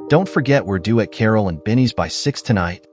Don't forget we're due at Carol and Benny's by 6 tonight.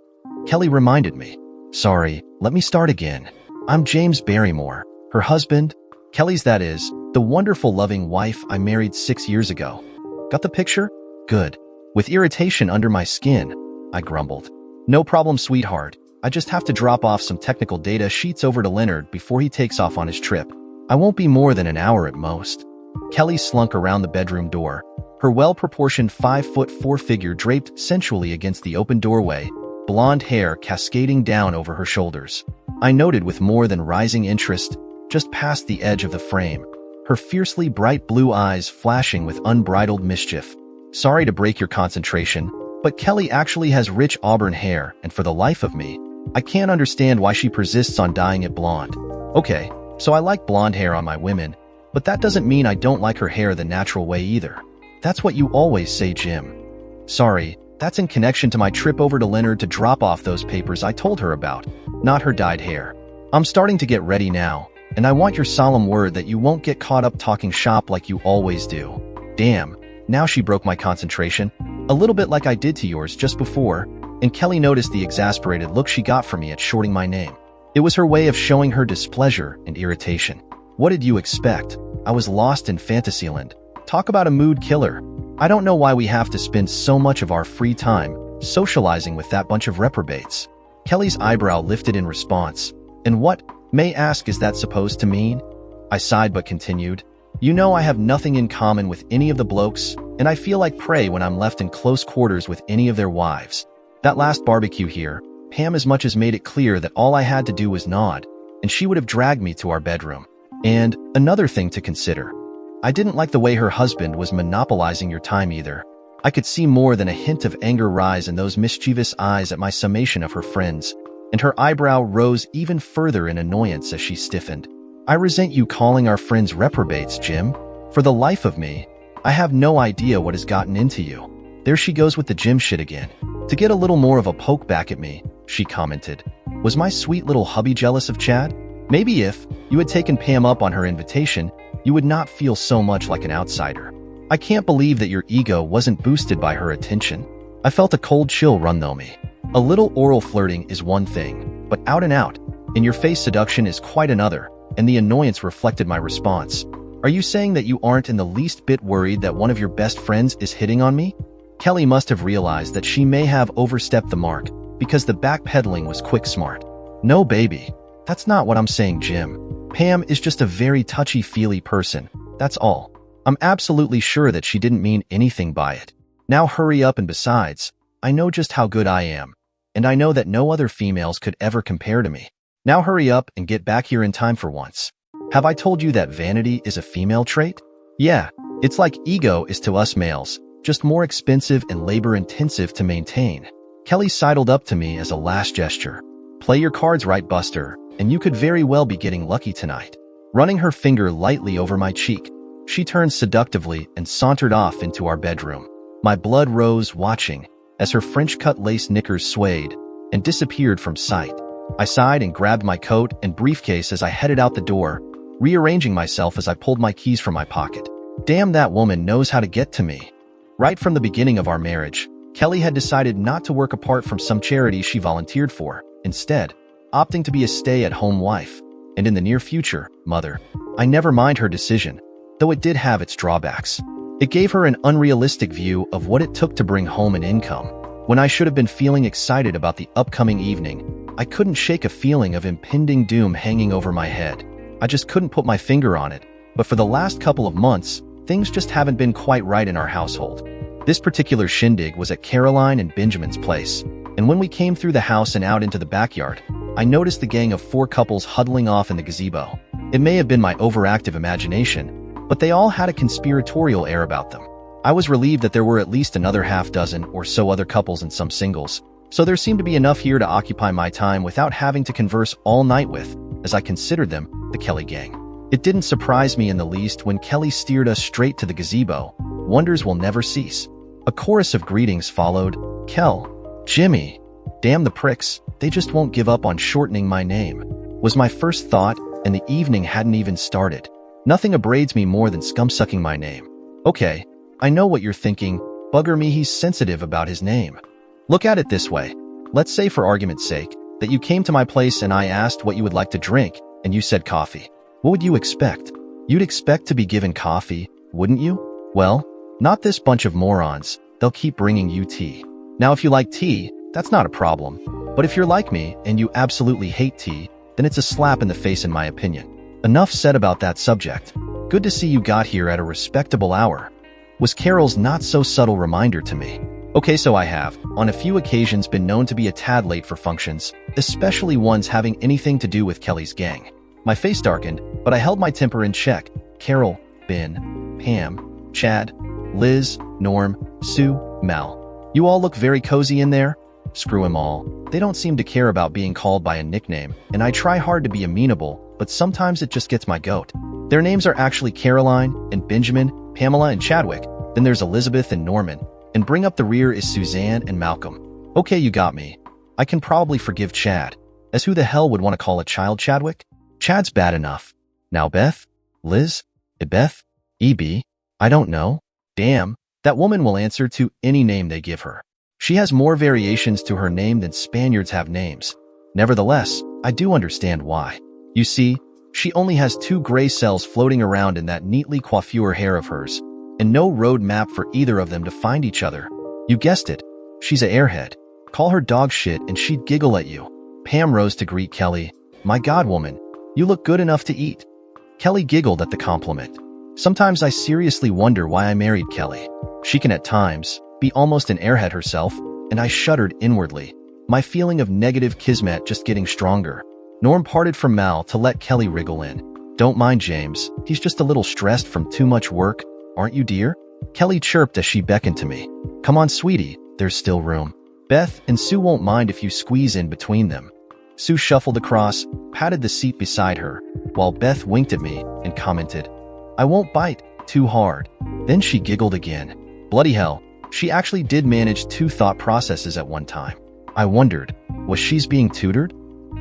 Kelly reminded me. Sorry, let me start again. I'm James Barrymore, her husband. Kelly's, that is, the wonderful loving wife I married 6 years ago. Got the picture? Good. With irritation under my skin, I grumbled. No problem, sweetheart. I just have to drop off some technical data sheets over to Leonard before he takes off on his trip. I won't be more than an hour at most. Kelly slunk around the bedroom door, her well-proportioned 5'4" figure draped sensually against the open doorway, blonde hair cascading down over her shoulders. I noted with more than rising interest, just past the edge of the frame, her fiercely bright blue eyes flashing with unbridled mischief. Sorry to break your concentration, but Kelly actually has rich auburn hair, and for the life of me, I can't understand why she persists on dyeing it blonde. Okay, so I like blonde hair on my women, but that doesn't mean I don't like her hair the natural way either. That's what you always say, Jim. Sorry, that's in connection to my trip over to Leonard to drop off those papers I told her about, not her dyed hair. I'm starting to get ready now, and I want your solemn word that you won't get caught up talking shop like you always do. Damn, now she broke my concentration, a little bit like I did to yours just before, and Kelly noticed the exasperated look she got from me at shorting my name. It was her way of showing her displeasure and irritation. What did you expect? I was lost in Fantasyland. Talk about a mood killer. I don't know why we have to spend so much of our free time socializing with that bunch of reprobates. Kelly's eyebrow lifted in response. And what, may ask, is that supposed to mean? I sighed but continued. You know I have nothing in common with any of the blokes, and I feel like prey when I'm left in close quarters with any of their wives. That last barbecue here, Pam as much as made it clear that all I had to do was nod, and she would have dragged me to our bedroom. And another thing to consider. I didn't like the way her husband was monopolizing your time either. I could see more than a hint of anger rise in those mischievous eyes at my summation of her friends, and her eyebrow rose even further in annoyance as she stiffened. I resent you calling our friends reprobates, Jim. For the life of me, I have no idea what has gotten into you. There she goes with the gym shit again. To get a little more of a poke back at me, she commented. Was my sweet little hubby jealous of Chad? Maybe if you had taken Pam up on her invitation, you would not feel so much like an outsider. I can't believe that your ego wasn't boosted by her attention. I felt a cold chill run through me. A little oral flirting is one thing, but out and out, in-your-face seduction is quite another, and the annoyance reflected my response. Are you saying that you aren't in the least bit worried that one of your best friends is hitting on me? Kelly must have realized that she may have overstepped the mark, because the backpedaling was quick smart. No, baby. That's not what I'm saying, Jim. Pam is just a very touchy-feely person, that's all. I'm absolutely sure that she didn't mean anything by it. Now hurry up, and besides, I know just how good I am, and I know that no other females could ever compare to me. Now hurry up and get back here in time for once. Have I told you that vanity is a female trait? Yeah, it's like ego is to us males, just more expensive and labor-intensive to maintain. Kelly sidled up to me as a last gesture. Play your cards right, Buster, and you could very well be getting lucky tonight. Running her finger lightly over my cheek, she turned seductively and sauntered off into our bedroom. My blood rose watching as her French-cut lace knickers swayed and disappeared from sight. I sighed and grabbed my coat and briefcase as I headed out the door, rearranging myself as I pulled my keys from my pocket. Damn, that woman knows how to get to me. Right from the beginning of our marriage, Kelly had decided not to work apart from some charity she volunteered for, instead, opting to be a stay-at-home wife, and in the near future, mother. I never mind her decision, though it did have its drawbacks. It gave her an unrealistic view of what it took to bring home an income. When I should have been feeling excited about the upcoming evening, I couldn't shake a feeling of impending doom hanging over my head. I just couldn't put my finger on it, but for the last couple of months, things just haven't been quite right in our household. This particular shindig was at Caroline and Benjamin's place, and when we came through the house and out into the backyard, I noticed the gang of 4 couples huddling off in the gazebo. It may have been my overactive imagination, but they all had a conspiratorial air about them. I was relieved that there were at least another half dozen or so other couples and some singles, so there seemed to be enough here to occupy my time without having to converse all night with, as I considered them, the Kelly gang. It didn't surprise me in the least when Kelly steered us straight to the gazebo. Wonders will never cease. A chorus of greetings followed. Kel, Jimmy, damn the pricks, they just won't give up on shortening my name, was my first thought, and the evening hadn't even started. Nothing abrades me more than scum-sucking my name. Okay, I know what you're thinking. Bugger me, he's sensitive about his name. Look at it this way. Let's say, for argument's sake, that you came to my place and I asked what you would like to drink, and you said coffee. What would you expect? You'd expect to be given coffee, wouldn't you? Well, not this bunch of morons. They'll keep bringing you tea. Now, if you like tea, that's not a problem. But if you're like me and you absolutely hate tea, then it's a slap in the face in my opinion. Enough said about that subject. Good to see you got here at a respectable hour, was Carol's not-so-subtle reminder to me. Okay, so I have, on a few occasions, been known to be a tad late for functions, especially ones having anything to do with Kelly's gang. My face darkened, but I held my temper in check. Carol, Ben, Pam, Chad, Liz, Norm, Sue, Mel. You all look very cozy in there. Screw 'em all. They don't seem to care about being called by a nickname, and I try hard to be amenable, but sometimes it just gets my goat. Their names are actually Caroline and Benjamin, Pamela and Chadwick. Then there's Elizabeth and Norman. And bring up the rear is Suzanne and Malcolm. Okay, you got me. I can probably forgive Chad, as who the hell would want to call a child Chadwick? Chad's bad enough. Now Beth? Liz? Ebeth? EB? I don't know. Damn, that woman will answer to any name they give her. She has more variations to her name than Spaniards have names. Nevertheless, I do understand why. You see, she only has 2 gray cells floating around in that neatly coiffure hair of hers, and no road map for either of them to find each other. You guessed it. She's a airhead. Call her dog shit and she'd giggle at you. Pam rose to greet Kelly. My God, woman, you look good enough to eat. Kelly giggled at the compliment. Sometimes I seriously wonder why I married Kelly. She can at times be almost an airhead herself, and I shuddered inwardly, my feeling of negative kismet just getting stronger. Norm parted from Mal to let Kelly wriggle in. Don't mind James, he's just a little stressed from too much work, aren't you, dear? Kelly chirped as she beckoned to me. Come on, sweetie, there's still room. Beth and Sue won't mind if you squeeze in between them. Sue shuffled across, patted the seat beside her, while Beth winked at me and commented, I won't bite too hard. Then she giggled again. Bloody hell, she actually did manage 2 thought processes at one time. I wondered, was she being tutored?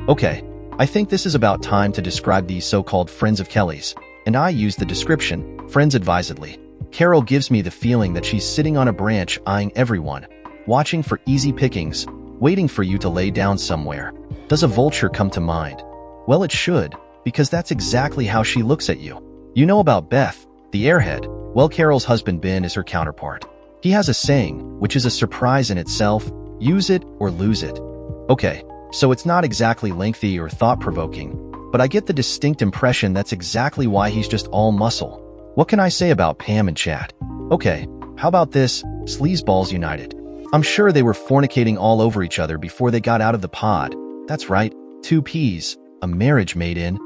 Okay, I think this is about time to describe these so-called friends of Kelly's, and I use the description, friends advisedly. Carol gives me the feeling that she's sitting on a branch eyeing everyone, watching for easy pickings, waiting for you to lay down somewhere. Does a vulture come to mind? Well, it should, because that's exactly how she looks at you. You know about Beth, the airhead. Well, Carol's husband Ben is her counterpart. He has a saying, which is a surprise in itself, use it or lose it. Okay, so it's not exactly lengthy or thought-provoking, but I get the distinct impression that's exactly why he's just all muscle. What can I say about Pam and Chad? Okay, how about this, sleazeballs united. I'm sure they were fornicating all over each other before they got out of the pod. That's right, 2 peas, a marriage made in.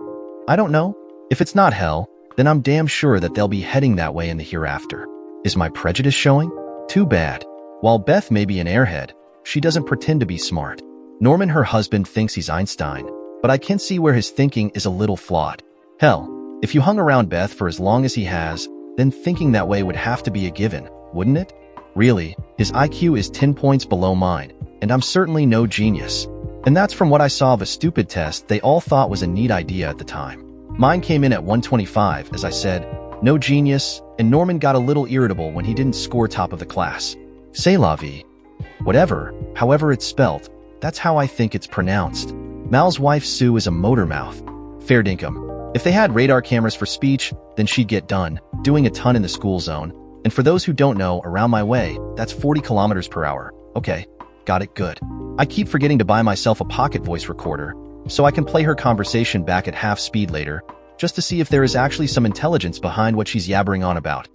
I don't know. If it's not hell, then I'm damn sure that they'll be heading that way in the hereafter. Is my prejudice showing? Too bad. While Beth may be an airhead, she doesn't pretend to be smart. Norman, her husband, thinks he's Einstein, but I can see where his thinking is a little flawed. Hell, if you hung around Beth for as long as he has, then thinking that way would have to be a given, wouldn't it? Really, his IQ is 10 points below mine, and I'm certainly no genius. And that's from what I saw of a stupid test they all thought was a neat idea at the time. Mine came in at 125, as I said, no genius, and Norman got a little irritable when he didn't score top of the class. C'est la vie. Whatever, however it's spelt, that's how I think it's pronounced. Mal's wife Sue is a motor mouth. Fair dinkum. If they had radar cameras for speech, then she'd get done, doing a ton in the school zone. And for those who don't know, around my way, that's 40 kilometers per hour. Okay, got it good. I keep forgetting to buy myself a pocket voice recorder, so I can play her conversation back at half speed later, just to see if there is actually some intelligence behind what she's yabbering on about.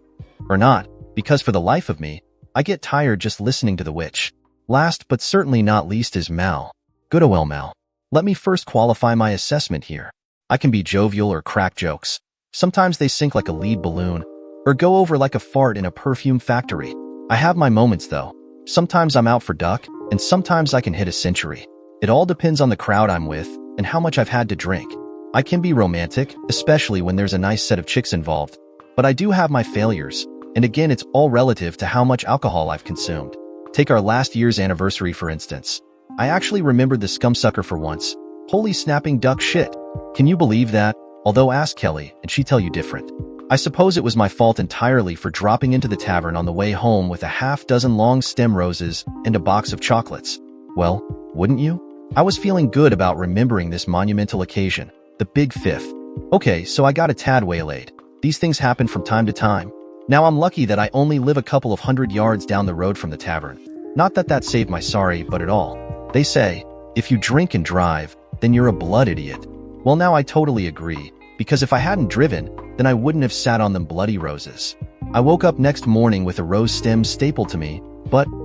Or not, because for the life of me, I get tired just listening to the witch. Last but certainly not least is Mal. Good ol' Mal. Let me first qualify my assessment here. I can be jovial or crack jokes. Sometimes they sink like a lead balloon, or go over like a fart in a perfume factory. I have my moments though. Sometimes I'm out for duck, and sometimes I can hit a century. It all depends on the crowd I'm with and how much I've had to drink. I can be romantic, especially when there's a nice set of chicks involved, but I do have my failures, and again it's all relative to how much alcohol I've consumed. Take our last year's anniversary for instance. I actually remembered the scumsucker for once. Holy snapping duck shit. Can you believe that? Although ask Kelly, and she'd tell you different. I suppose it was my fault entirely for dropping into the tavern on the way home with a half-dozen long stem roses and a box of chocolates. Well, wouldn't you? I was feeling good about remembering this monumental occasion, the big fifth. Okay, so I got a tad waylaid. These things happen from time to time. Now I'm lucky that I only live a couple of 100 yards down the road from the tavern. Not that that saved my sorry butt at all. They say, if you drink and drive, then you're a blood idiot. Well, now I totally agree, because if I hadn't driven, then I wouldn't have sat on them bloody roses. I woke up next morning with a rose stem stapled to me,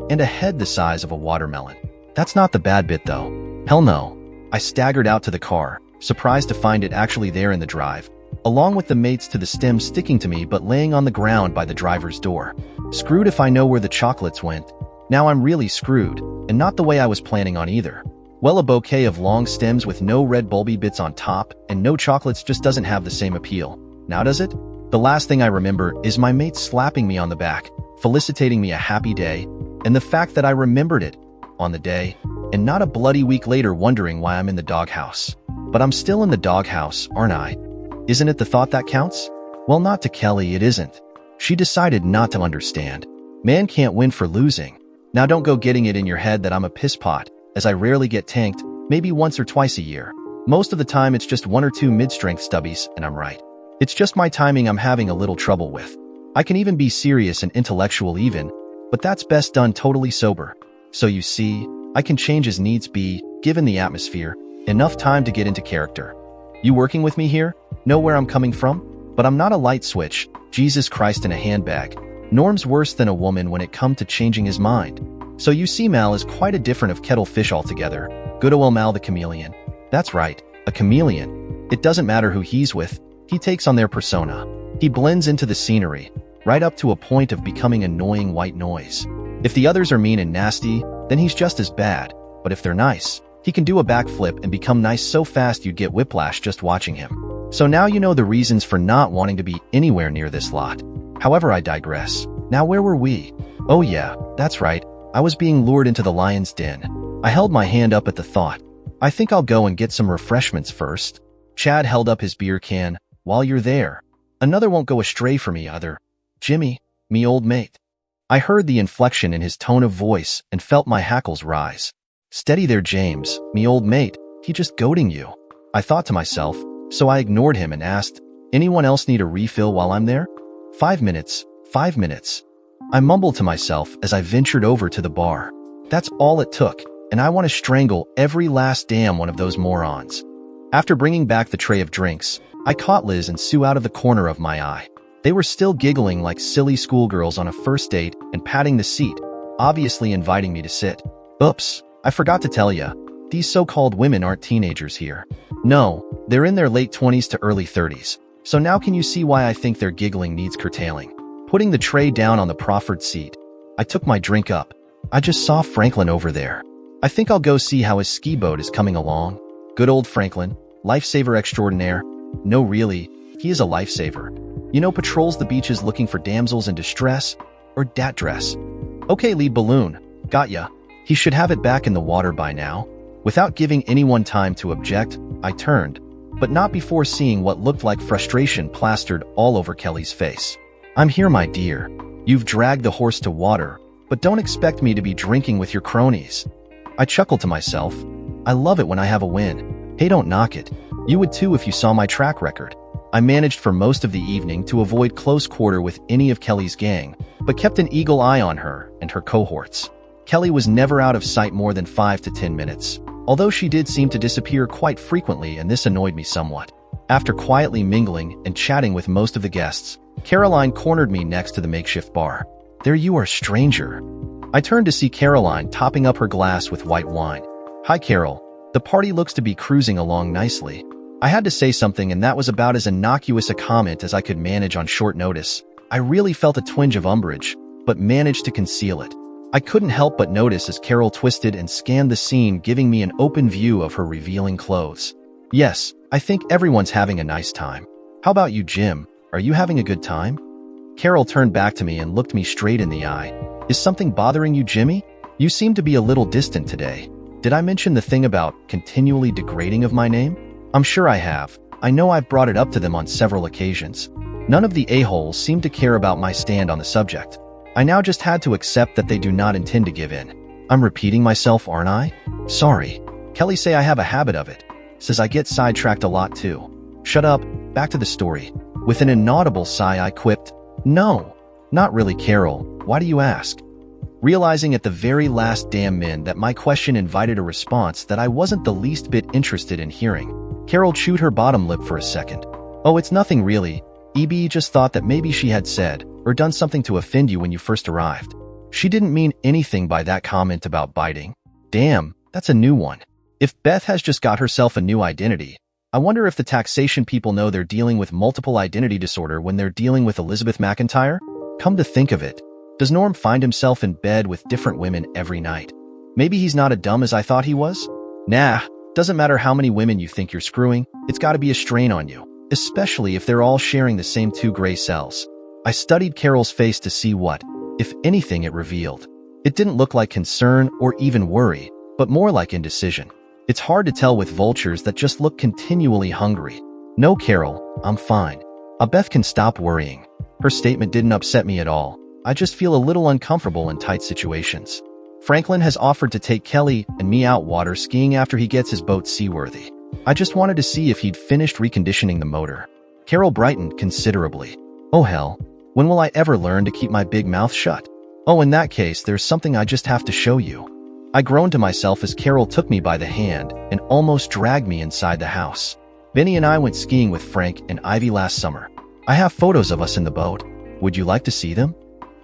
and a head the size of a watermelon. That's not the bad bit though. Hell no. I staggered out to the car, surprised to find it actually there in the drive, along with the mates to the stem sticking to me but laying on the ground by the driver's door. Screwed if I know where the chocolates went. Now I'm really screwed, and not the way I was planning on either. Well, a bouquet of long stems with no red bulby bits on top and no chocolates just doesn't have the same appeal. Now does it? The last thing I remember is my mate slapping me on the back, felicitating me a happy day, and the fact that I remembered it on the day, and not a bloody week later wondering why I'm in the doghouse. But I'm still in the doghouse, aren't I? Isn't it the thought that counts? Well, not to Kelly, it isn't. She decided not to understand. Man can't win for losing. Now don't go getting it in your head that I'm a pisspot, as I rarely get tanked, maybe once or twice a year. Most of the time it's just one or two mid-strength stubbies, and I'm right. It's just my timing I'm having a little trouble with. I can even be serious and intellectual even, but that's best done totally sober. So you see, I can change as needs be, given the atmosphere, enough time to get into character. You working with me here? Know where I'm coming from? But I'm not a light switch, Jesus Christ in a handbag. Norm's worse than a woman when it come to changing his mind. So you see, Mal is quite a different of kettle fish altogether. Good old Mal the chameleon. That's right, a chameleon. It doesn't matter who he's with, he takes on their persona. He blends into the scenery, right up to a point of becoming annoying white noise. If the others are mean and nasty, then he's just as bad. But if they're nice, he can do a backflip and become nice so fast you'd get whiplash just watching him. So now you know the reasons for not wanting to be anywhere near this lot. However, I digress. Now where were we? Oh yeah, that's right. I was being lured into the lion's den. I held my hand up at the thought. I think I'll go and get some refreshments first. Chad held up his beer can. While you're there, another won't go astray for me either. Jimmy, me old mate. I heard the inflection in his tone of voice and felt my hackles rise. Steady there, James, me old mate, he just goading you. I thought to myself, so I ignored him and asked, anyone else need a refill while I'm there? 5 minutes, 5 minutes. I mumbled to myself as I ventured over to the bar. That's all it took, and I want to strangle every last damn one of those morons. After bringing back the tray of drinks, I caught Liz and Sue out of the corner of my eye. They were still giggling like silly schoolgirls on a first date and patting the seat, obviously inviting me to sit. Oops, I forgot to tell ya, these so-called women aren't teenagers here. No, they're in their late 20s to early 30s. So now can you see why I think their giggling needs curtailing? Putting the tray down on the proffered seat, I took my drink up. I just saw Franklin over there. I think I'll go see how his ski boat is coming along. Good old Franklin, lifesaver extraordinaire. No, really, he is a lifesaver. You know, patrols the beaches looking for damsels in distress, or dat dress. Okay, lead balloon, got ya. He should have it back in the water by now. Without giving anyone time to object, I turned, but not before seeing what looked like frustration plastered all over Kelly's face. I'm here, my dear. You've dragged the horse to water, but don't expect me to be drinking with your cronies. I chuckled to myself. I love it when I have a win. Hey, don't knock it. You would too if you saw my track record. I managed for most of the evening to avoid close quarter with any of Kelly's gang, but kept an eagle eye on her and her cohorts. Kelly was never out of sight more than 5 to 10 minutes, although she did seem to disappear quite frequently, and this annoyed me somewhat. After quietly mingling and chatting with most of the guests, Caroline cornered me next to the makeshift bar. There you are, stranger. I turned to see Caroline topping up her glass with white wine. Hi, Carol. The party looks to be cruising along nicely. I had to say something, and that was about as innocuous a comment as I could manage on short notice. I really felt a twinge of umbrage, but managed to conceal it. I couldn't help but notice as Carol twisted and scanned the scene, giving me an open view of her revealing clothes. Yes, I think everyone's having a nice time. How about you, Jim? Are you having a good time? Carol turned back to me and looked me straight in the eye. Is something bothering you, Jimmy? You seem to be a little distant today. Did I mention the thing about continually degrading of my name? I'm sure I have. I know I've brought it up to them on several occasions. None of the a-holes seemed to care about my stand on the subject. I now just had to accept that they do not intend to give in. I'm repeating myself, aren't I? Sorry. Kelly say I have a habit of it. Says I get sidetracked a lot too. Shut up, back to the story. With an inaudible sigh I quipped, "No, not really, Carol. Why do you ask?" Realizing at the very last damn minute that my question invited a response that I wasn't the least bit interested in hearing, Carol chewed her bottom lip for a second. "Oh, it's nothing really. EB just thought that maybe she had said or done something to offend you when you first arrived. She didn't mean anything by that comment about biting." Damn, that's a new one. If Beth has just got herself a new identity, I wonder if the taxation people know they're dealing with multiple identity disorder when they're dealing with Elizabeth McIntyre? Come to think of it, does Norm find himself in bed with different women every night? Maybe he's not as dumb as I thought he was? Nah, doesn't matter how many women you think you're screwing, it's gotta be a strain on you, especially if they're all sharing the same 2 gray cells. I studied Carol's face to see what, if anything, it revealed. It didn't look like concern or even worry, but more like indecision. It's hard to tell with vultures that just look continually hungry. "No, Carol, I'm fine. Beth can stop worrying." Her statement didn't upset me at all. I just feel a little uncomfortable in tight situations. Franklin has offered to take Kelly and me out water skiing after he gets his boat seaworthy. I just wanted to see if he'd finished reconditioning the motor. Carol brightened considerably. "Oh hell, when will I ever learn to keep my big mouth shut?" "Oh, in that case, there's something I just have to show you." I groaned to myself as Carol took me by the hand and almost dragged me inside the house. "Benny and I went skiing with Frank and Ivy last summer. I have photos of us in the boat. Would you like to see them?"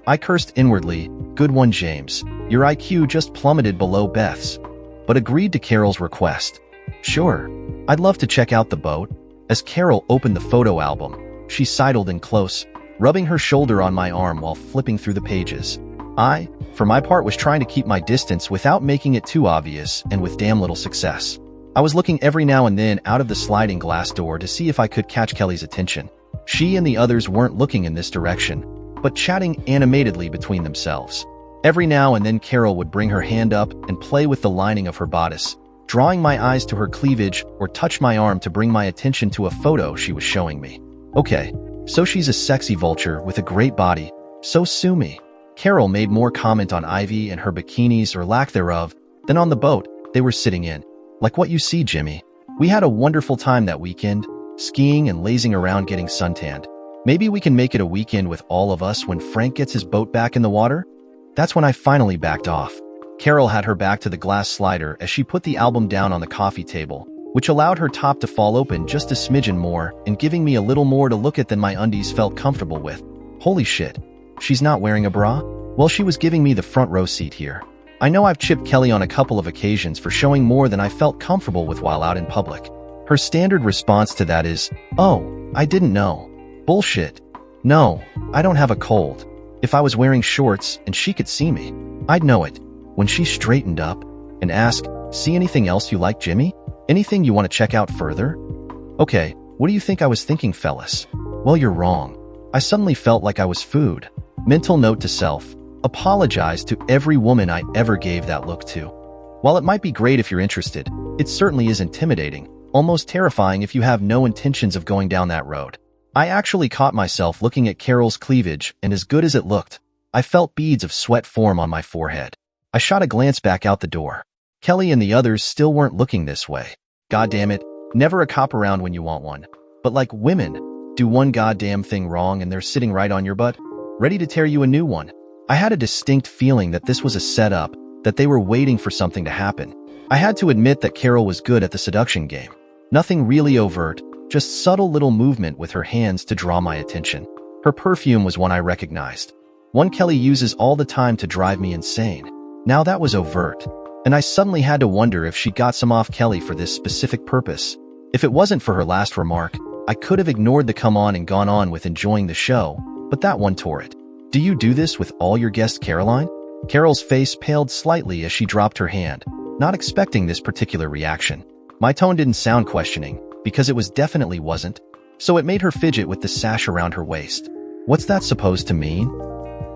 I cursed inwardly. Good one, James. Your IQ just plummeted below Beth's. But agreed to Carol's request. "Sure, I'd love to check out the boat." As Carol opened the photo album, she sidled in close, rubbing her shoulder on my arm while flipping through the pages. I, for my part, was trying to keep my distance without making it too obvious, and with damn little success. I was looking every now and then out of the sliding glass door to see if I could catch Kelly's attention. She and the others weren't looking in this direction, but chatting animatedly between themselves. Every now and then Carol would bring her hand up and play with the lining of her bodice, drawing my eyes to her cleavage or touch my arm to bring my attention to a photo she was showing me. Okay, so she's a sexy vulture with a great body, so sue me. Carol made more comment on Ivy and her bikinis or lack thereof than on the boat they were sitting in. "Like what you see, Jimmy. We had a wonderful time that weekend, skiing and lazing around getting suntanned. Maybe we can make it a weekend with all of us when Frank gets his boat back in the water?" That's when I finally backed off. Carol had her back to the glass slider as she put the album down on the coffee table, which allowed her top to fall open just a smidgen more and giving me a little more to look at than my undies felt comfortable with. Holy shit. She's not wearing a bra? Well, she was giving me the front row seat here. I know I've chipped Kelly on a couple of occasions for showing more than I felt comfortable with while out in public. Her standard response to that is, "Oh, I didn't know." Bullshit. No, I don't have a cold. If I was wearing shorts and she could see me, I'd know it. When she straightened up and asked, "See anything else you like, Jimmy? Anything you want to check out further?" Okay, what do you think I was thinking, fellas? Well, you're wrong. I suddenly felt like I was food. Mental note to self. Apologize to every woman I ever gave that look to. While it might be great if you're interested, it certainly is intimidating, almost terrifying if you have no intentions of going down that road. I actually caught myself looking at Carol's cleavage, and as good as it looked, I felt beads of sweat form on my forehead. I shot a glance back out the door. Kelly and the others still weren't looking this way. God damn it, never a cop around when you want one. But like women, do one goddamn thing wrong and they're sitting right on your butt, ready to tear you a new one. I had a distinct feeling that this was a setup, that they were waiting for something to happen. I had to admit that Carol was good at the seduction game. Nothing really overt, just subtle little movement with her hands to draw my attention. Her perfume was one I recognized. One Kelly uses all the time to drive me insane. Now that was overt, and I suddenly had to wonder if she got some off Kelly for this specific purpose. If it wasn't for her last remark, I could have ignored the come on and gone on with enjoying the show, but that one tore it. "Do you do this with all your guests, Caroline?" Carol's face paled slightly as she dropped her hand, not expecting this particular reaction. My tone didn't sound questioning, because it was definitely wasn't, so it made her fidget with the sash around her waist. What's that supposed to mean?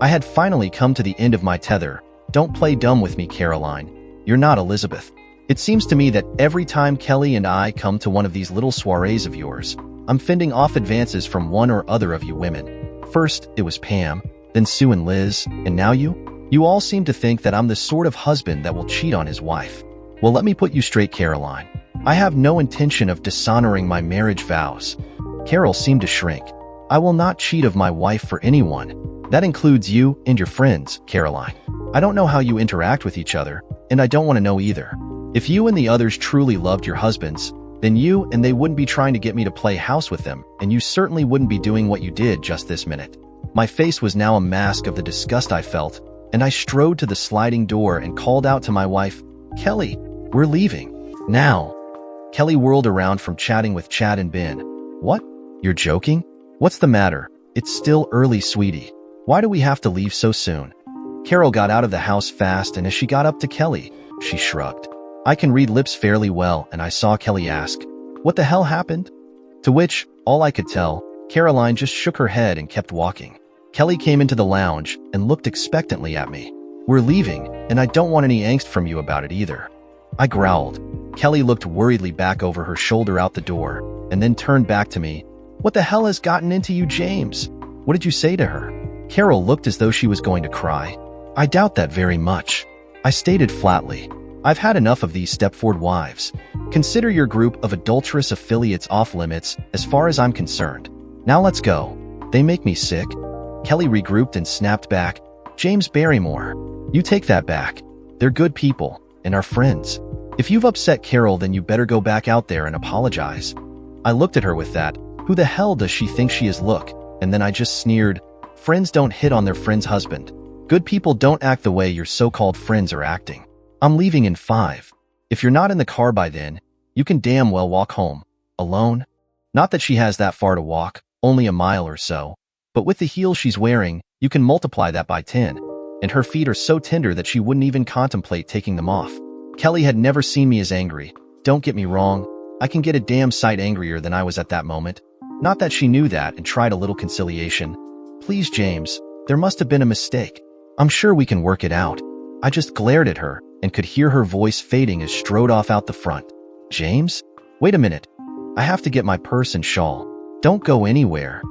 I had finally come to the end of my tether. Don't play dumb with me, Caroline. You're not Elizabeth. It seems to me that every time Kelly and I come to one of these little soirees of yours, I'm fending off advances from one or other of you women. First, it was Pam, then Sue and Liz, and now you? You all seem to think that I'm the sort of husband that will cheat on his wife. Well, let me put you straight, Caroline. I have no intention of dishonoring my marriage vows. Carol seemed to shrink. I will not cheat of my wife for anyone. That includes you and your friends, Caroline. I don't know how you interact with each other, and I don't want to know either. If you and the others truly loved your husbands, then you and they wouldn't be trying to get me to play house with them, and you certainly wouldn't be doing what you did just this minute. My face was now a mask of the disgust I felt, and I strode to the sliding door and called out to my wife, Kelly, we're leaving. Now. Kelly whirled around from chatting with Chad and Ben. What? You're joking? What's the matter? It's still early, sweetie. Why do we have to leave so soon? Carol got out of the house fast, and as she got up to Kelly, she shrugged. I can read lips fairly well, and I saw Kelly ask, What the hell happened? To which, all I could tell, Caroline just shook her head and kept walking. Kelly came into the lounge and looked expectantly at me. We're leaving, and I don't want any angst from you about it either. I growled. Kelly looked worriedly back over her shoulder out the door, and then turned back to me. What the hell has gotten into you, James? What did you say to her? Carol looked as though she was going to cry. I doubt that very much. I stated flatly. I've had enough of these Stepford wives. Consider your group of adulterous affiliates off limits as far as I'm concerned. Now let's go. They make me sick. Kelly regrouped and snapped back. James Barrymore, you take that back. They're good people and our friends. If you've upset Carol, then you better go back out there and apologize. I looked at her with that, who the hell does she think she is look? And then I just sneered, friends don't hit on their friend's husband. Good people don't act the way your so-called friends are acting. I'm leaving in 5. If you're not in the car by then, you can damn well walk home. Alone? Not that she has that far to walk, only a mile or so. But with the heels she's wearing, you can multiply that by 10. And her feet are so tender that she wouldn't even contemplate taking them off. Kelly had never seen me as angry. Don't get me wrong, I can get a damn sight angrier than I was at that moment. Not that she knew that and tried a little conciliation. Please, James, there must have been a mistake. I'm sure we can work it out. I just glared at her and could hear her voice fading as strode off out the front. James? Wait a minute. I have to get my purse and shawl. Don't go anywhere.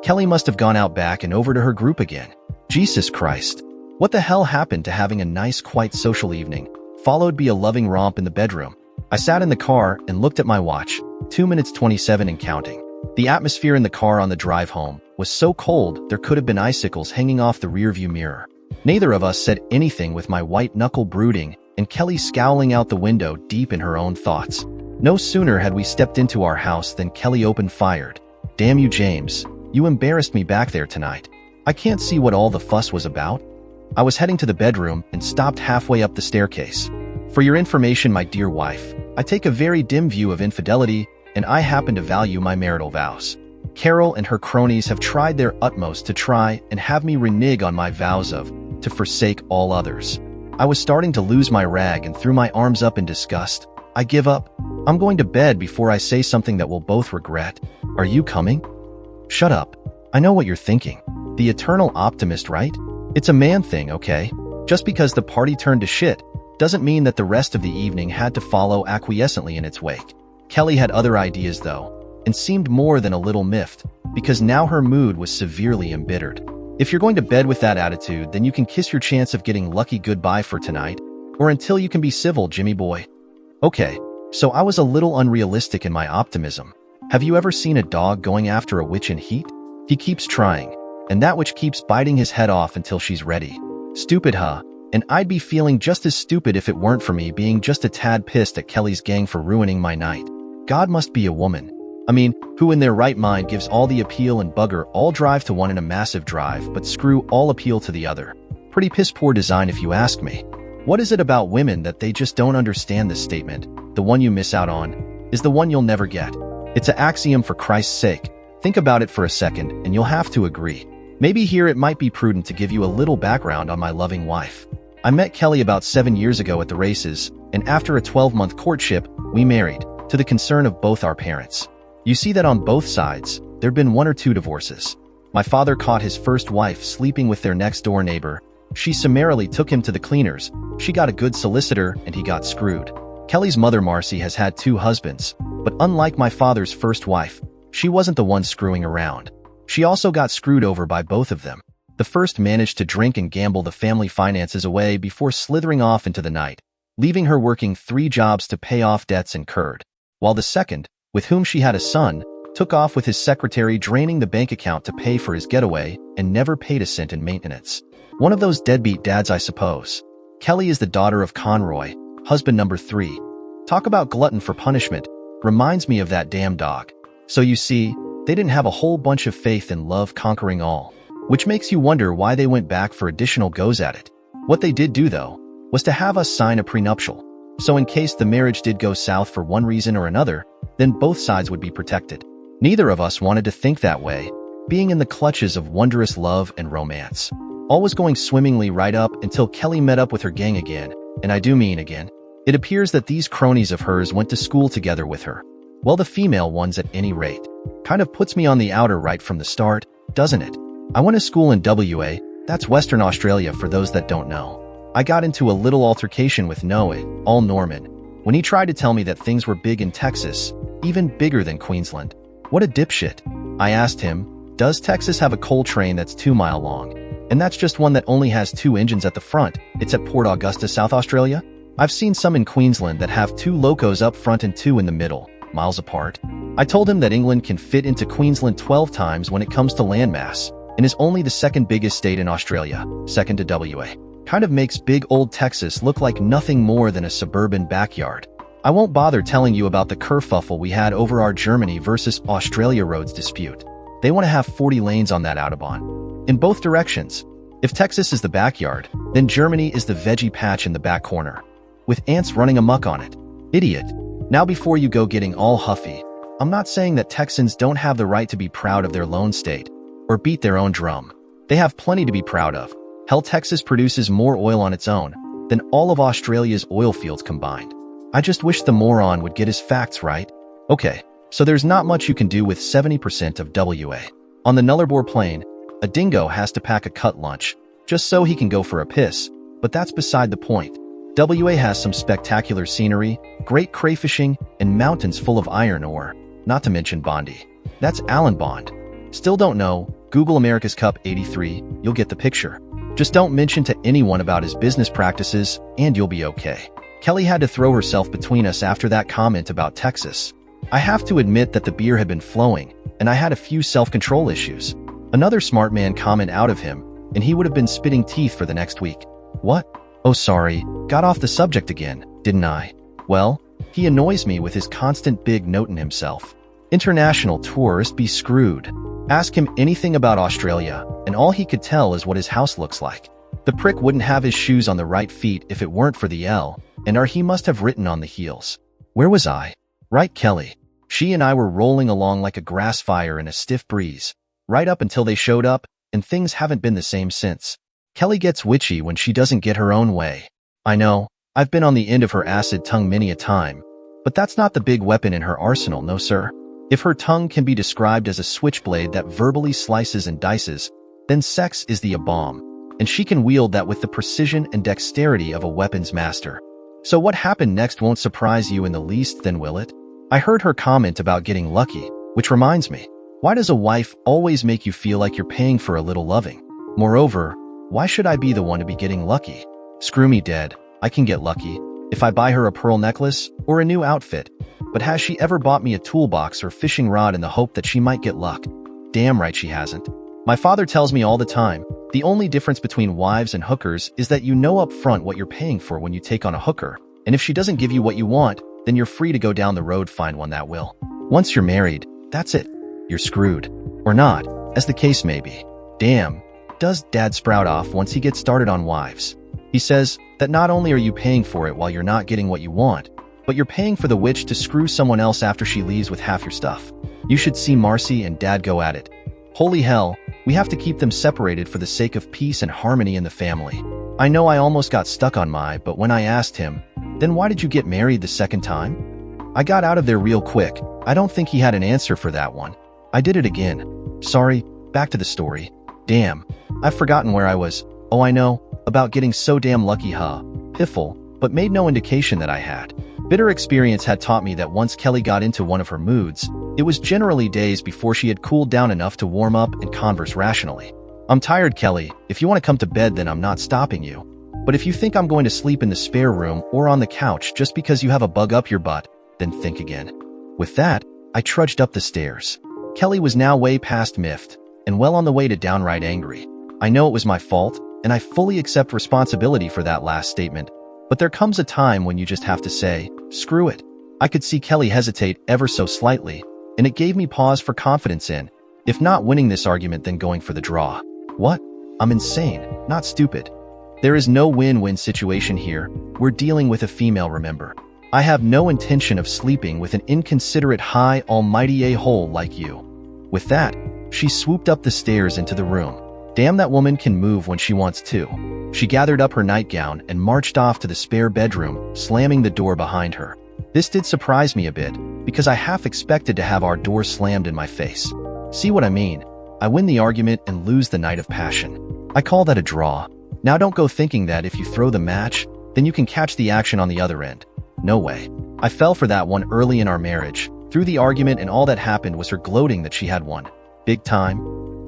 Kelly must have gone out back and over to her group again. Jesus Christ. What the hell happened to having a nice, quite social evening, followed by a loving romp in the bedroom? I sat in the car and looked at my watch, 2 minutes 27 and counting. The atmosphere in the car on the drive home was so cold there could have been icicles hanging off the rearview mirror. Neither of us said anything, with my white-knuckle brooding and Kelly scowling out the window deep in her own thoughts. No sooner had we stepped into our house than Kelly opened fired. Damn you, James. You embarrassed me back there tonight. I can't see what all the fuss was about. I was heading to the bedroom and stopped halfway up the staircase. For your information, my dear wife, I take a very dim view of infidelity, and I happen to value my marital vows. Carol and her cronies have tried their utmost to try and have me renege on my vows to forsake all others. I was starting to lose my rag and threw my arms up in disgust. I give up. I'm going to bed before I say something that we'll both regret. Are you coming? Shut up. I know what you're thinking. The eternal optimist, right? It's a man thing, okay? Just because the party turned to shit doesn't mean that the rest of the evening had to follow acquiescently in its wake. Kelly had other ideas, though, and seemed more than a little miffed, because now her mood was severely embittered. If you're going to bed with that attitude, then you can kiss your chance of getting lucky goodbye for tonight, or until you can be civil, Jimmy boy. Okay, so I was a little unrealistic in my optimism. Have you ever seen a dog going after a witch in heat? He keeps trying, and that witch keeps biting his head off until she's ready. Stupid, huh? And I'd be feeling just as stupid if it weren't for me being just a tad pissed at Kelly's gang for ruining my night. God must be a woman. I mean, who in their right mind gives all the appeal and bugger all drive to one in a massive drive, but screw all appeal to the other? Pretty piss-poor design if you ask me. What is it about women that they just don't understand this statement? The one you miss out on is the one you'll never get. It's an axiom, for Christ's sake. Think about it for a second, and you'll have to agree. Maybe here it might be prudent to give you a little background on my loving wife. I met Kelly about 7 years ago at the races, and after a 12-month courtship, we married, to the concern of both our parents. You see that on both sides, there'd been 1 or 2 divorces. My father caught his first wife sleeping with their next-door neighbor. She summarily took him to the cleaners. She got a good solicitor, and he got screwed. Kelly's mother, Marcy, has had 2 husbands, but unlike my father's first wife, she wasn't the one screwing around. She also got screwed over by both of them. The first managed to drink and gamble the family finances away before slithering off into the night, leaving her working 3 jobs to pay off debts incurred, while the second, with whom she had a son, took off with his secretary draining the bank account to pay for his getaway and never paid a cent in maintenance. One of those deadbeat dads, I suppose. Kelly is the daughter of Conroy, husband number 3. Talk about glutton for punishment. Reminds me of that damn dog. So you see, they didn't have a whole bunch of faith in love conquering all, which makes you wonder why they went back for additional goes at it. What they did do, though, was to have us sign a prenuptial. So in case the marriage did go south for one reason or another, then both sides would be protected. Neither of us wanted to think that way, being in the clutches of wondrous love and romance. All was going swimmingly right up until Kelly met up with her gang again, and I do mean again. It appears that these cronies of hers went to school together with her. Well, the female ones at any rate. Kind of puts me on the outer right from the start, doesn't it? I went to school in WA, that's Western Australia for those that don't know. I got into a little altercation with Noah, all Norman, when he tried to tell me that things were big in Texas, even bigger than Queensland. What a dipshit. I asked him, does Texas have a coal train that's 2 mile long? And that's just one that only has 2 engines at the front. It's at Port Augusta, South Australia? I've seen some in Queensland that have 2 locos up front and 2 in the middle, miles apart. I told him that England can fit into Queensland 12 times when it comes to landmass, and is only the 2nd biggest state in Australia, second to WA. Kind of makes big old Texas look like nothing more than a suburban backyard. I won't bother telling you about the kerfuffle we had over our Germany versus Australia roads dispute. They want to have 40 lanes on that Autobahn. In both directions. If Texas is the backyard, then Germany is the veggie patch in the back corner, with ants running amok on it. Idiot. Now before you go getting all huffy, I'm not saying that Texans don't have the right to be proud of their lone state, or beat their own drum. They have plenty to be proud of. Hell, Texas produces more oil on its own than all of Australia's oil fields combined. I just wish the moron would get his facts right. Okay, so there's not much you can do with 70% of WA. On the Nullarbor Plain, a dingo has to pack a cut lunch, just so he can go for a piss, but that's beside the point. WA has some spectacular scenery, great crayfishing, and mountains full of iron ore, not to mention Bondi. That's Alan Bond. Still don't know, Google America's Cup 83, you'll get the picture. Just don't mention to anyone about his business practices, and you'll be okay. Kelly had to throw herself between us after that comment about Texas. I have to admit that the beer had been flowing, and I had a few self-control issues. Another smart man comment out of him, and he would have been spitting teeth for the next week. What? Oh sorry, got off the subject again, didn't I? Well, he annoys me with his constant big noting himself. International tourist be screwed. Ask him anything about Australia, and all he could tell is what his house looks like. The prick wouldn't have his shoes on the right feet if it weren't for the L, and he must have written on the heels. Where was I? Right, Kelly. She and I were rolling along like a grass fire in a stiff breeze, right up until they showed up, and things haven't been the same since. Kelly gets witchy when she doesn't get her own way. I know, I've been on the end of her acid tongue many a time, but that's not the big weapon in her arsenal, no sir. If her tongue can be described as a switchblade that verbally slices and dices, then sex is the bomb, and she can wield that with the precision and dexterity of a weapons master. So what happened next won't surprise you in the least, then will it? I heard her comment about getting lucky, which reminds me, why does a wife always make you feel like you're paying for a little loving? Moreover, why should I be the one to be getting lucky? Screw me dead, I can get lucky if I buy her a pearl necklace or a new outfit, but has she ever bought me a toolbox or fishing rod in the hope that she might get luck? Damn right she hasn't. My father tells me all the time, the only difference between wives and hookers is that you know up front what you're paying for when you take on a hooker, and if she doesn't give you what you want, then you're free to go down the road find one that will. Once you're married, that's it. You're screwed. Or not, as the case may be. Damn, does Dad sprout off once he gets started on wives. He says that not only are you paying for it while you're not getting what you want, but you're paying for the witch to screw someone else after she leaves with half your stuff. You should see Marcy and Dad go at it. Holy hell, we have to keep them separated for the sake of peace and harmony in the family. I know I almost got stuck on but when I asked him, then why did you get married the second time? I got out of there real quick. I don't think he had an answer for that one. I did it again. Sorry, back to the story. Damn, I've forgotten where I was. Oh, I know, about getting so damn lucky, huh? Piffle, but made no indication that I had. Bitter experience had taught me that once Kelly got into one of her moods, It was generally days before she had cooled down enough to warm up and converse rationally. "I'm tired, Kelly. If you want to come to bed, then I'm not stopping you. But if you think I'm going to sleep in the spare room or on the couch just because you have a bug up your butt, then think again." With that, I trudged up the stairs. Kelly was now way past miffed and well on the way to downright angry. I know it was my fault, and I fully accept responsibility for that last statement. But there comes a time when you just have to say, screw it. I could see Kelly hesitate ever so slightly, and it gave me pause for confidence in, if not winning this argument, then going for the draw. What? I'm insane, not stupid. There is no win-win situation here. We're dealing with a female, remember. I have no intention of sleeping with an inconsiderate high almighty a-hole like you. With that, she swooped up the stairs into the room. Damn, that woman can move when she wants to. She gathered up her nightgown and marched off to the spare bedroom, slamming the door behind her. This did surprise me a bit, because I half expected to have our door slammed in my face. See what I mean? I win the argument and lose the night of passion. I call that a draw. Now don't go thinking that if you throw the match, then you can catch the action on the other end. No way. I fell for that one early in our marriage. Through the argument, and all that happened was her gloating that she had won. Big time.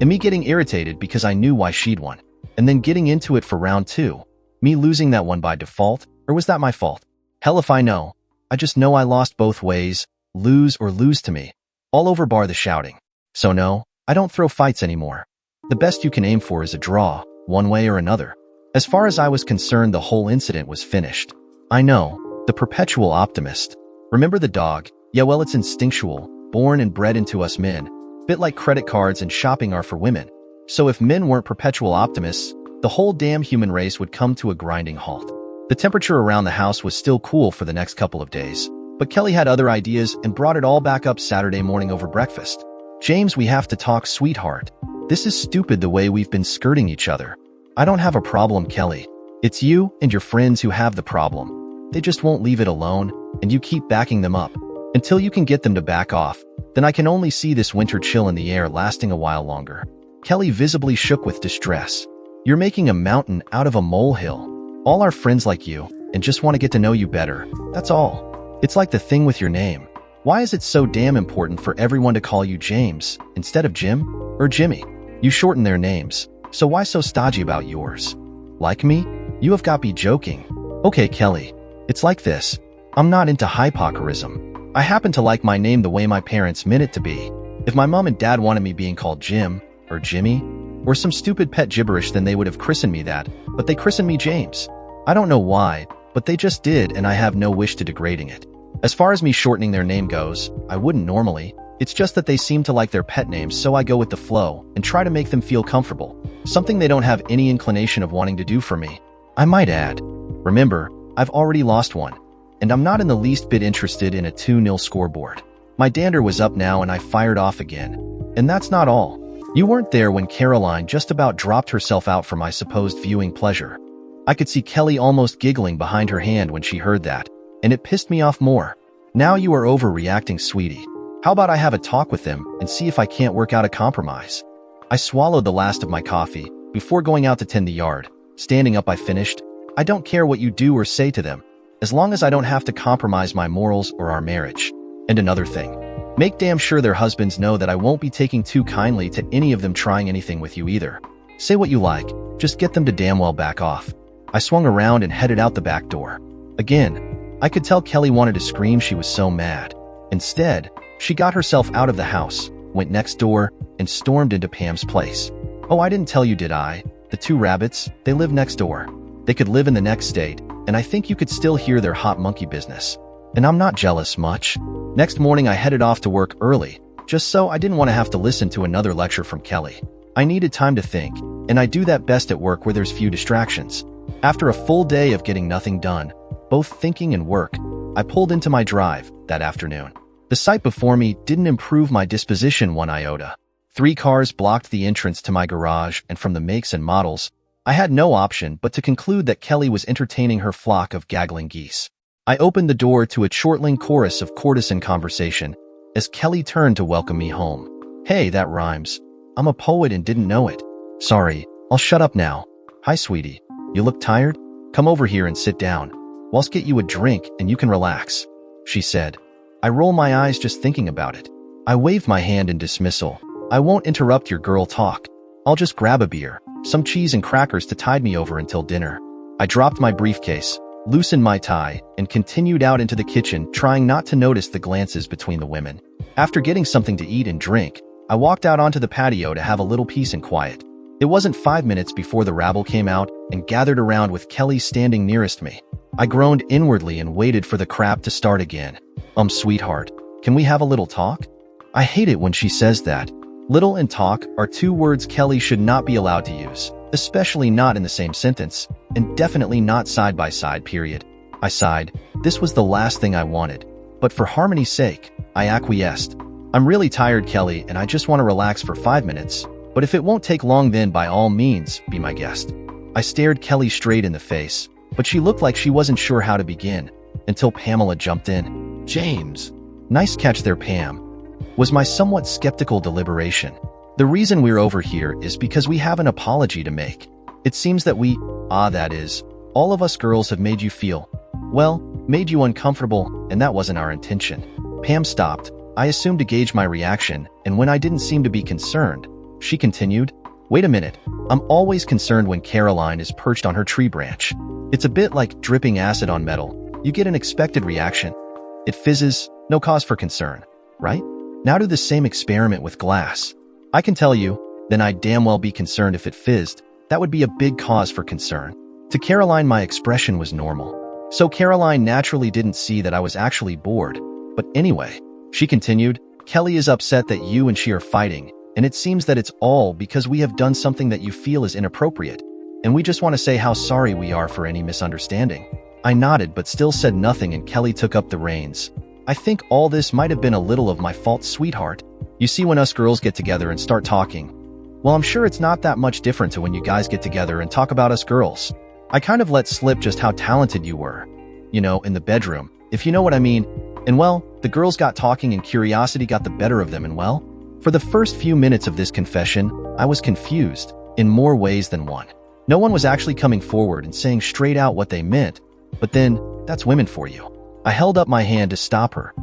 And me getting irritated because I knew why she'd won. And then getting into it for round two. Me losing that one by default, or was that my fault? Hell if I know. I just know I lost both ways, lose or lose to me. All over bar the shouting. So no, I don't throw fights anymore. The best you can aim for is a draw, one way or another. As far as I was concerned, the whole incident was finished. I know, the perpetual optimist. Remember the dog? Yeah, well, it's instinctual, born and bred into us men. Bit like credit cards and shopping are for women. So if men weren't perpetual optimists, the whole damn human race would come to a grinding halt. The temperature around the house was still cool for the next couple of days, but Kelly had other ideas and brought it all back up Saturday morning over breakfast. "James, we have to talk, sweetheart. This is stupid the way we've been skirting each other." "I don't have a problem, Kelly. It's you and your friends who have the problem. They just won't leave it alone, and you keep backing them up. Until you can get them to back off, then I can only see this winter chill in the air lasting a while longer." Kelly visibly shook with distress. "You're making a mountain out of a molehill. All our friends like you, and just want to get to know you better. That's all. It's like the thing with your name. Why is it so damn important for everyone to call you James instead of Jim or Jimmy? You shorten their names, so why so stodgy about yours? Like me? You have got to be joking." "Okay, Kelly. It's like this. I'm not into hypocrisy. I happen to like my name the way my parents meant it to be. If my mom and dad wanted me being called Jim, or Jimmy, or some stupid pet gibberish, then they would have christened me that, but they christened me James. I don't know why, but they just did, and I have no wish to degrading it. As far as me shortening their name goes, I wouldn't normally. It's just that they seem to like their pet names, so I go with the flow and try to make them feel comfortable, something they don't have any inclination of wanting to do for me. I might add, remember, I've already lost one, and I'm not in the least bit interested in a 2-0 scoreboard. My dander was up now, and I fired off again. And that's not all. You weren't there when Caroline just about dropped herself out for my supposed viewing pleasure. I could see Kelly almost giggling behind her hand when she heard that, and it pissed me off more. Now you are overreacting, sweetie. How about I have a talk with them and see if I can't work out a compromise?" I swallowed the last of my coffee before going out to tend the yard. Standing up, I finished, "I don't care what you do or say to them, as long as I don't have to compromise my morals or our marriage. And another thing, make damn sure their husbands know that I won't be taking too kindly to any of them trying anything with you either. Say what you like, just get them to damn well back off." I swung around and headed out the back door. Again, I could tell Kelly wanted to scream, she was so mad. Instead, she got herself out of the house, went next door, and stormed into Pam's place. "Oh, I didn't tell you, did I? The 2 rabbits, they live next door. They could live in the next state, and I think you could still hear their hot monkey business. And I'm not jealous much." Next morning, I headed off to work early, just so I didn't want to have to listen to another lecture from Kelly. I needed time to think, and I do that best at work where there's few distractions. After a full day of getting nothing done, both thinking and work, I pulled into my drive that afternoon. The sight before me didn't improve my disposition one iota. 3 cars blocked the entrance to my garage, and from the makes and models, I had no option but to conclude that Kelly was entertaining her flock of gaggling geese. I opened the door to a chortling chorus of courtesan conversation as Kelly turned to welcome me home. "Hey, that rhymes. I'm a poet and didn't know it. Sorry, I'll shut up now. Hi, sweetie. You look tired? Come over here and sit down. We'll get you a drink and you can relax," she said. I roll my eyes just thinking about it. I waved my hand in dismissal. I won't interrupt your girl talk. I'll just grab a beer, some cheese and crackers to tide me over until dinner. I dropped my briefcase, loosened my tie, and continued out into the kitchen, trying not to notice the glances between the women. After getting something to eat and drink, I walked out onto the patio to have a little peace and quiet. It wasn't 5 minutes before the rabble came out and gathered around with Kelly standing nearest me. I groaned inwardly and waited for the crap to start again. Sweetheart, can we have a little talk? I hate it when she says that. Little and talk are two words Kelly should not be allowed to use, especially not in the same sentence, and definitely not side by side, period. I sighed. This was the last thing I wanted. But for harmony's sake, I acquiesced. I'm really tired, Kelly, and I just want to relax for 5 minutes. But if it won't take long, then by all means, be my guest. I stared Kelly straight in the face, but she looked like she wasn't sure how to begin, until Pamela jumped in. James. Nice catch there, Pam, was my somewhat skeptical deliberation. The reason we're over here is because we have an apology to make. It seems that that is, all of us girls have made you feel, well, made you uncomfortable, and that wasn't our intention. Pam stopped. I assumed to gauge my reaction, and when I didn't seem to be concerned, she continued, wait a minute, I'm always concerned when Caroline is perched on her tree branch. It's a bit like dripping acid on metal. You get an expected reaction. It fizzes, no cause for concern, right? Now do the same experiment with glass. I can tell you, then I'd damn well be concerned if it fizzed. That would be a big cause for concern. To Caroline, my expression was normal. So Caroline naturally didn't see that I was actually bored. But anyway, she continued, Kelly is upset that you and she are fighting, and it seems that it's all because we have done something that you feel is inappropriate. And we just want to say how sorry we are for any misunderstanding. I nodded but still said nothing, and Kelly took up the reins. I think all this might have been a little of my fault, sweetheart. You see, when us girls get together and start talking, well, I'm sure it's not that much different to when you guys get together and talk about us girls. I kind of let slip just how talented you were, you know, in the bedroom, if you know what I mean. And well, the girls got talking and curiosity got the better of them, and well, for the first few minutes of this confession, I was confused, in more ways than one. No one was actually coming forward and saying straight out what they meant, but then, that's women for you. I held up my hand to stop her.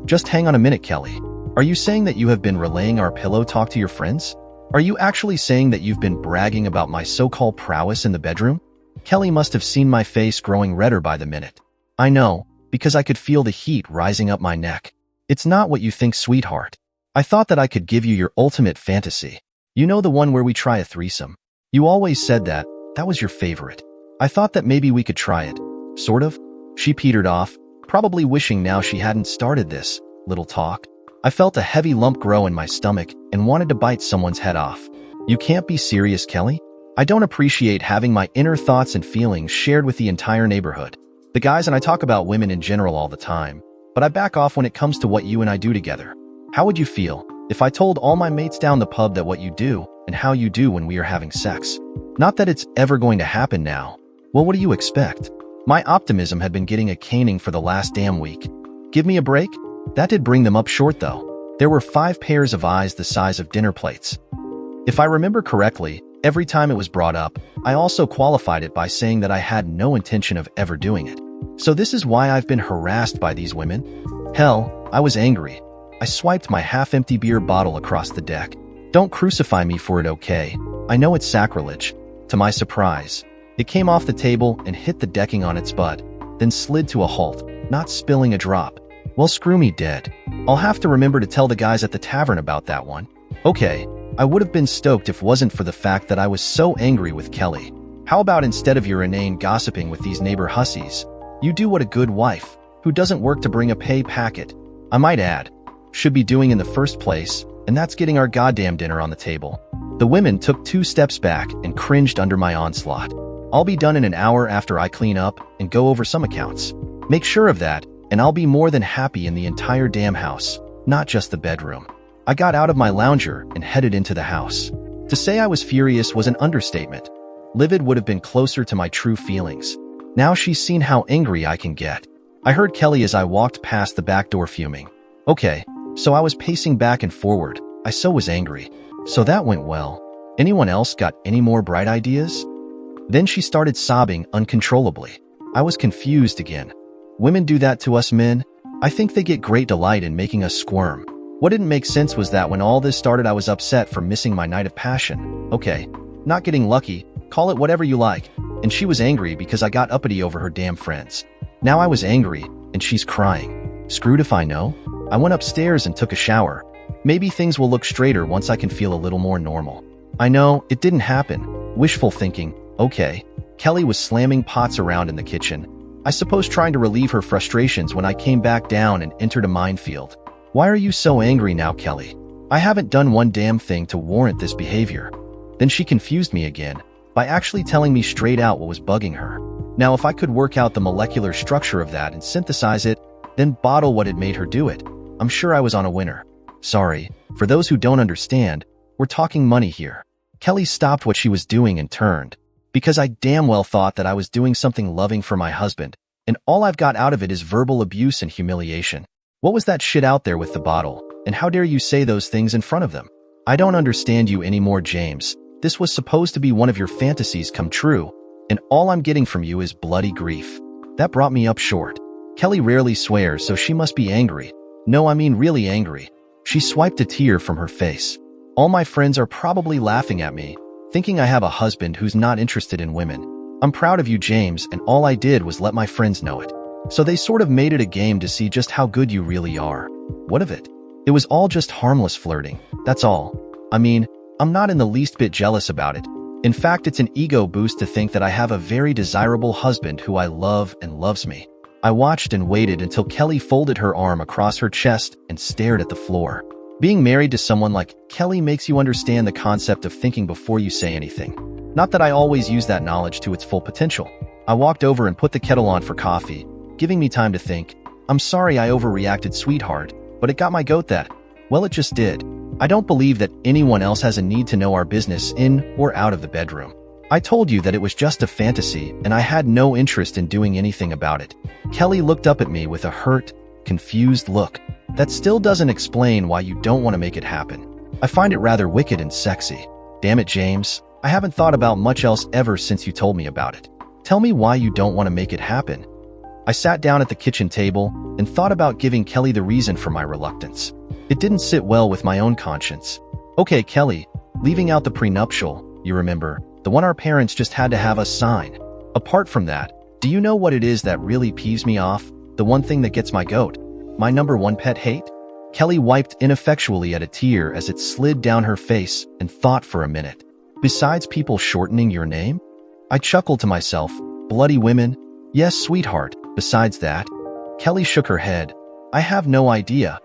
Just hang on a minute, Kelly. Are you saying that you have been relaying our pillow talk to your friends? Are you actually saying that you've been bragging about my so-called prowess in the bedroom? Kelly must have seen my face growing redder by the minute. I know, because I could feel the heat rising up my neck. It's not what you think, sweetheart. I thought that I could give you your ultimate fantasy. You know, the one where we try a threesome. You always said that was your favorite. I thought that maybe we could try it. Sort of. She petered off, probably wishing now she hadn't started this little talk. I felt a heavy lump grow in my stomach and wanted to bite someone's head off. You can't be serious, Kelly. I don't appreciate having my inner thoughts and feelings shared with the entire neighborhood. The guys and I talk about women in general all the time, but I back off when it comes to what you and I do together. How would you feel if I told all my mates down the pub that what you do and how you do when we are having sex? Not that it's ever going to happen now. Well, what do you expect? My optimism had been getting a caning for the last damn week. Give me a break? That did bring them up short, though. There were 5 pairs of eyes the size of dinner plates. If I remember correctly, every time it was brought up, I also qualified it by saying that I had no intention of ever doing it. So this is why I've been harassed by these women? Hell, I was angry. I swiped my half-empty beer bottle across the deck. Don't crucify me for it, okay? I know it's sacrilege. To my surprise, it came off the table and hit the decking on its butt, then slid to a halt, not spilling a drop. Well, screw me dead. I'll have to remember to tell the guys at the tavern about that one. Okay, I would have been stoked if wasn't for the fact that I was so angry with Kelly. How about instead of your inane gossiping with these neighbor hussies, you do what a good wife, who doesn't work to bring a pay packet, I might add, should be doing in the first place, and that's getting our goddamn dinner on the table. The women took 2 steps back and cringed under my onslaught. I'll be done in an hour after I clean up and go over some accounts. Make sure of that, and I'll be more than happy in the entire damn house, not just the bedroom. I got out of my lounger and headed into the house. To say I was furious was an understatement. Livid would have been closer to my true feelings. Now she's seen how angry I can get. I heard Kelly as I walked past the back door fuming. Okay, so I was pacing back and forward. I so was angry. So that went well. Anyone else got any more bright ideas? Then she started sobbing uncontrollably. I was confused again. Women do that to us men. I think they get great delight in making us squirm. What didn't make sense was that when all this started, I was upset for missing my night of passion. Okay, not getting lucky, call it whatever you like. And she was angry because I got uppity over her damn friends. Now I was angry, and she's crying. Screwed if I know. I went upstairs and took a shower. Maybe things will look straighter once I can feel a little more normal. I know, it didn't happen. Wishful thinking. Okay. Kelly was slamming pots around in the kitchen. I suppose trying to relieve her frustrations when I came back down and entered a minefield. Why are you so angry now, Kelly? I haven't done one damn thing to warrant this behavior. Then she confused me again by actually telling me straight out what was bugging her. Now, if I could work out the molecular structure of that and synthesize it, then bottle what had made her do it, I'm sure I was on a winner. Sorry, for those who don't understand, we're talking money here. Kelly stopped what she was doing and turned, because I damn well thought that I was doing something loving for my husband, and all I've got out of it is verbal abuse and humiliation. What was that shit out there with the bottle, and how dare you say those things in front of them? I don't understand you anymore, James. This was supposed to be one of your fantasies come true, and all I'm getting from you is bloody grief. That brought me up short. Kelly rarely swears, so she must be angry. No, I mean really angry. She swiped a tear from her face. All my friends are probably laughing at me, thinking I have a husband who's not interested in women. I'm proud of you, James, and all I did was let my friends know it. So they sort of made it a game to see just how good you really are. What of it? It was all just harmless flirting, that's all. I mean, I'm not in the least bit jealous about it. In fact, it's an ego boost to think that I have a very desirable husband who I love and loves me. I watched and waited until Kelly folded her arm across her chest and stared at the floor. Being married to someone like Kelly makes you understand the concept of thinking before you say anything. Not that I always use that knowledge to its full potential. I walked over and put the kettle on for coffee, giving me time to think. I'm sorry I overreacted, sweetheart, but it got my goat that, well, it just did. I don't believe that anyone else has a need to know our business in or out of the bedroom. I told you that it was just a fantasy, and I had no interest in doing anything about it. Kelly looked up at me with a hurt, confused look. That still doesn't explain why you don't want to make it happen. I find it rather wicked and sexy. Damn it, James. I haven't thought about much else ever since you told me about it. Tell me why you don't want to make it happen. I sat down at the kitchen table and thought about giving Kelly the reason for my reluctance. It didn't sit well with my own conscience. Okay, Kelly, leaving out the prenuptial, you remember, the one our parents just had to have us sign. Apart from that, do you know what it is that really peeves me off? The one thing that gets my goat? My number one pet hate? Kelly wiped ineffectually at a tear as it slid down her face and thought for a minute. Besides people shortening your name? I chuckled to myself. Bloody women? Yes, sweetheart. Besides that? Kelly shook her head. I have no idea.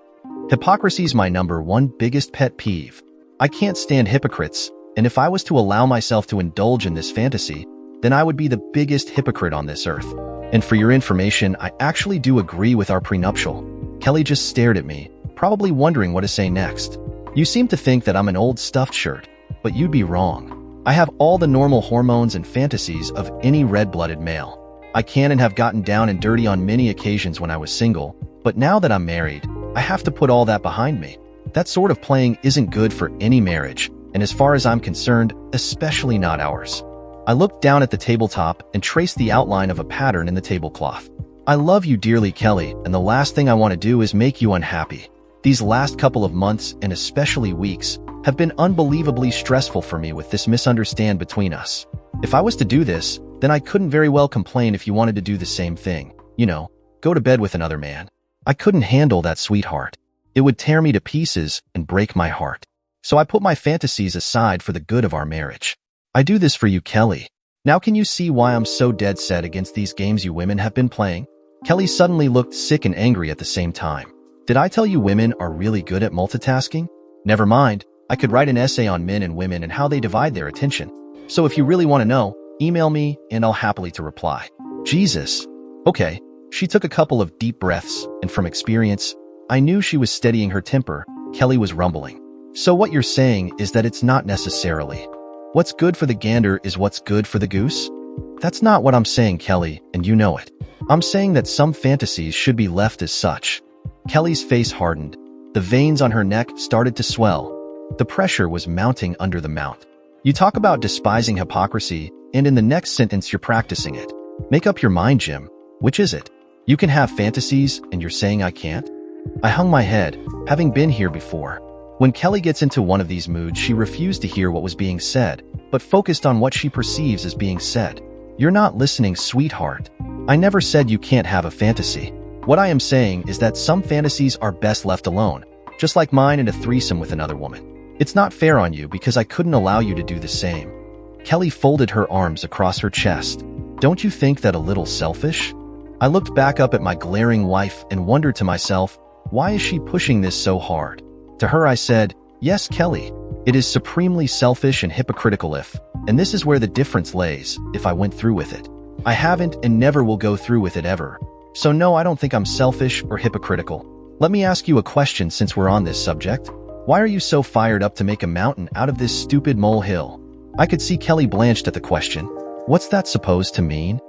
Hypocrisy's my number one biggest pet peeve. I can't stand hypocrites, and if I was to allow myself to indulge in this fantasy, then I would be the biggest hypocrite on this earth. And for your information, I actually do agree with our prenuptial. Kelly just stared at me, probably wondering what to say next. You seem to think that I'm an old stuffed shirt, but you'd be wrong. I have all the normal hormones and fantasies of any red-blooded male. I can and have gotten down and dirty on many occasions when I was single, but now that I'm married, I have to put all that behind me. That sort of playing isn't good for any marriage, and as far as I'm concerned, especially not ours. I looked down at the tabletop and traced the outline of a pattern in the tablecloth. I love you dearly, Kelly, and the last thing I want to do is make you unhappy. These last couple of months, and especially weeks, have been unbelievably stressful for me with this misunderstanding between us. If I was to do this, then I couldn't very well complain if you wanted to do the same thing. You know, go to bed with another man. I couldn't handle that, sweetheart. It would tear me to pieces and break my heart. So I put my fantasies aside for the good of our marriage. I do this for you, Kelly. Now can you see why I'm so dead set against these games you women have been playing? Kelly suddenly looked sick and angry at the same time. Did I tell you women are really good at multitasking? Never mind, I could write an essay on men and women and how they divide their attention. So if you really want to know, email me and I'll happily to reply. Jesus. Okay. She took a couple of deep breaths, and from experience, I knew she was steadying her temper. Kelly was rumbling. So what you're saying is that it's not necessarily what's good for the gander is what's good for the goose? That's not what I'm saying, Kelly, and you know it. I'm saying that some fantasies should be left as such. Kelly's face hardened. The veins on her neck started to swell. The pressure was mounting under the mount. You talk about despising hypocrisy, and in the next sentence you're practicing it. Make up your mind, Jim. Which is it? You can have fantasies, and you're saying I can't? I hung my head, having been here before. When Kelly gets into one of these moods, she refused to hear what was being said, but focused on what she perceives as being said. You're not listening, sweetheart. I never said you can't have a fantasy. What I am saying is that some fantasies are best left alone, just like mine and a threesome with another woman. It's not fair on you because I couldn't allow you to do the same. Kelly folded her arms across her chest. Don't you think that a little selfish? I looked back up at my glaring wife and wondered to myself, why is she pushing this so hard? To her I said, yes, Kelly, it is supremely selfish and hypocritical and this is where the difference lays, if I went through with it. I haven't and never will go through with it ever. So no, I don't think I'm selfish or hypocritical. Let me ask you a question since we're on this subject. Why are you so fired up to make a mountain out of this stupid molehill? I could see Kelly blanched at the question. What's that supposed to mean?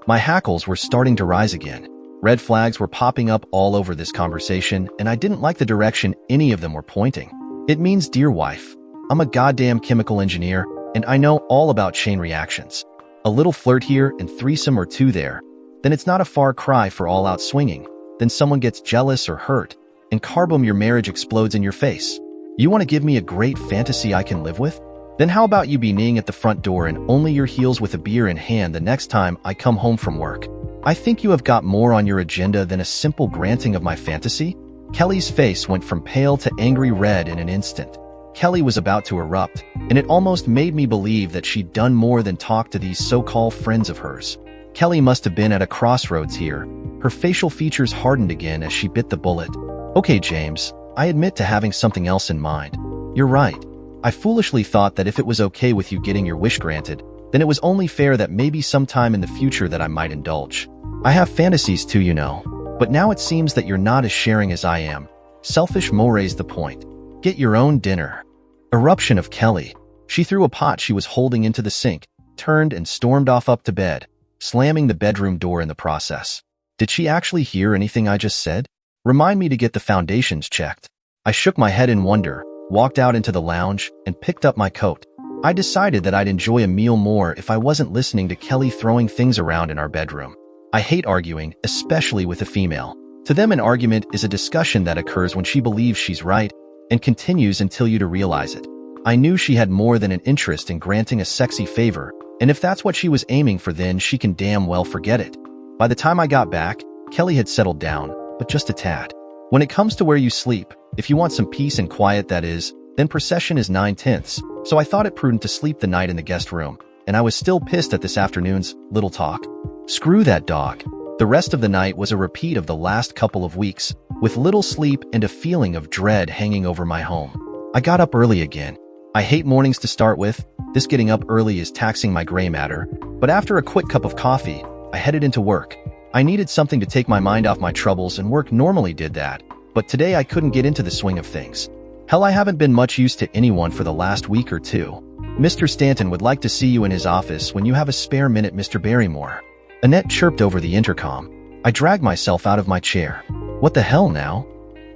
My hackles were starting to rise again. Red flags were popping up all over this conversation, and I didn't like the direction any of them were pointing. It means, dear wife, I'm a goddamn chemical engineer, and I know all about chain reactions. A little flirt here and threesome or two there, then it's not a far cry for all-out swinging. Then someone gets jealous or hurt, and carboom, your marriage explodes in your face. You want to give me a great fantasy I can live with? Then how about you be kneeling at the front door and only your heels with a beer in hand the next time I come home from work? I think you have got more on your agenda than a simple granting of my fantasy. Kelly's face went from pale to angry red in an instant. Kelly was about to erupt, and it almost made me believe that she'd done more than talk to these so-called friends of hers. Kelly must have been at a crossroads here. Her facial features hardened again as she bit the bullet. Okay, James, I admit to having something else in mind. You're right. I foolishly thought that if it was okay with you getting your wish granted, then it was only fair that maybe sometime in the future that I might indulge. I have fantasies too, you know. But now it seems that you're not as sharing as I am. Selfish Mo raised the point. Get your own dinner. Eruption of Kelly. She threw a pot she was holding into the sink, turned and stormed off up to bed, slamming the bedroom door in the process. Did she actually hear anything I just said? Remind me to get the foundations checked. I shook my head in wonder, walked out into the lounge, and picked up my coat. I decided that I'd enjoy a meal more if I wasn't listening to Kelly throwing things around in our bedroom. I hate arguing, especially with a female. To them, an argument is a discussion that occurs when she believes she's right and continues until you to realize it. I knew she had more than an interest in granting a sexy favor, and if that's what she was aiming for, then she can damn well forget it. By the time I got back, Kelly had settled down, but just a tad. When it comes to where you sleep, if you want some peace and quiet, that is, then procession is 9/10, so I thought it prudent to sleep the night in the guest room, and I was still pissed at this afternoon's little talk. Screw that dog. The rest of the night was a repeat of the last couple of weeks, with little sleep and a feeling of dread hanging over my home. I got up early again. I hate mornings to start with. This getting up early is taxing my gray matter, but after a quick cup of coffee, I headed into work. I needed something to take my mind off my troubles, and work normally did that, but today I couldn't get into the swing of things. Hell, I haven't been much use to anyone for the last week or two. Mr. Stanton would like to see you in his office when you have a spare minute, Mr. Barrymore. Annette chirped over the intercom. I dragged myself out of my chair. What the hell now?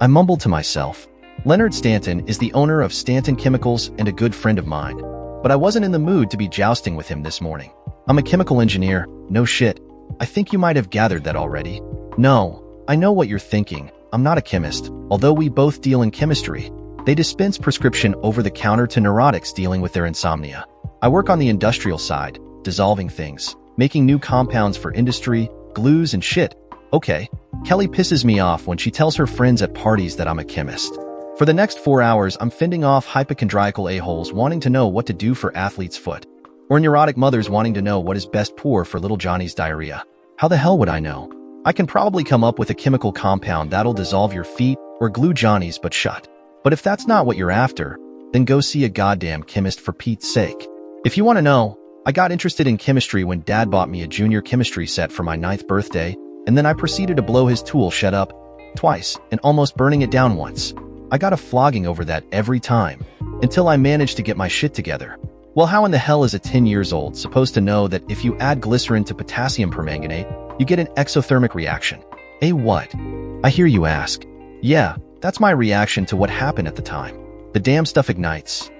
I mumbled to myself. Leonard Stanton is the owner of Stanton Chemicals and a good friend of mine, but I wasn't in the mood to be jousting with him this morning. I'm a chemical engineer, no shit. I think you might have gathered that already. No, I know what you're thinking. I'm not a chemist, although we both deal in chemistry. They dispense prescription over-the-counter to neurotics dealing with their insomnia. I work on the industrial side, dissolving things, making new compounds for industry, glues and shit. Okay, Kelly pisses me off when she tells her friends at parties that I'm a chemist. For the next 4 hours, I'm fending off hypochondriacal a-holes wanting to know what to do for athlete's foot, or neurotic mothers wanting to know what is best pour for little Johnny's diarrhea. How the hell would I know? I can probably come up with a chemical compound that'll dissolve your feet or glue Johnny's butt shut. But if that's not what you're after, then go see a goddamn chemist for Pete's sake. If you want to know, I got interested in chemistry when Dad bought me a junior chemistry set for my 9th birthday, and then I proceeded to blow his tool shed up twice and almost burning it down once. I got a flogging over that every time, until I managed to get my shit together. Well, how in the hell is a 10 years old supposed to know that if you add glycerin to potassium permanganate, you get an exothermic reaction? Eh, what? I hear you ask. Yeah, that's my reaction to what happened at the time. The damn stuff ignites,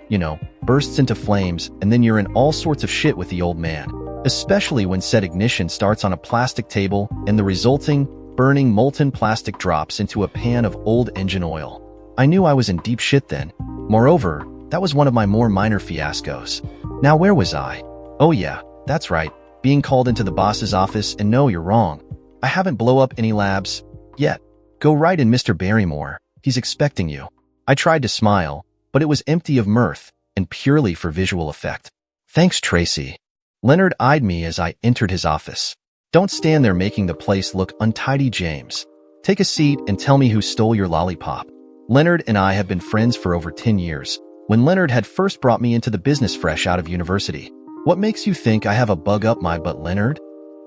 bursts into flames, and then you're in all sorts of shit with the old man, especially when said ignition starts on a plastic table and the resulting burning molten plastic drops into a pan of old engine oil. I knew I was in deep shit then. Moreover, that was one of my more minor fiascos. Now where was I? Oh yeah, that's right, being called into the boss's office, and no, you're wrong. I haven't blow up any labs yet. Go right in, Mr. Barrymore. He's expecting you. I tried to smile, but it was empty of mirth and purely for visual effect. Thanks, Tracy. Leonard eyed me as I entered his office. Don't stand there making the place look untidy, James. Take a seat and tell me who stole your lollipop. Leonard and I have been friends for over 10 years. When Leonard had first brought me into the business fresh out of university. What makes you think I have a bug up my butt, Leonard?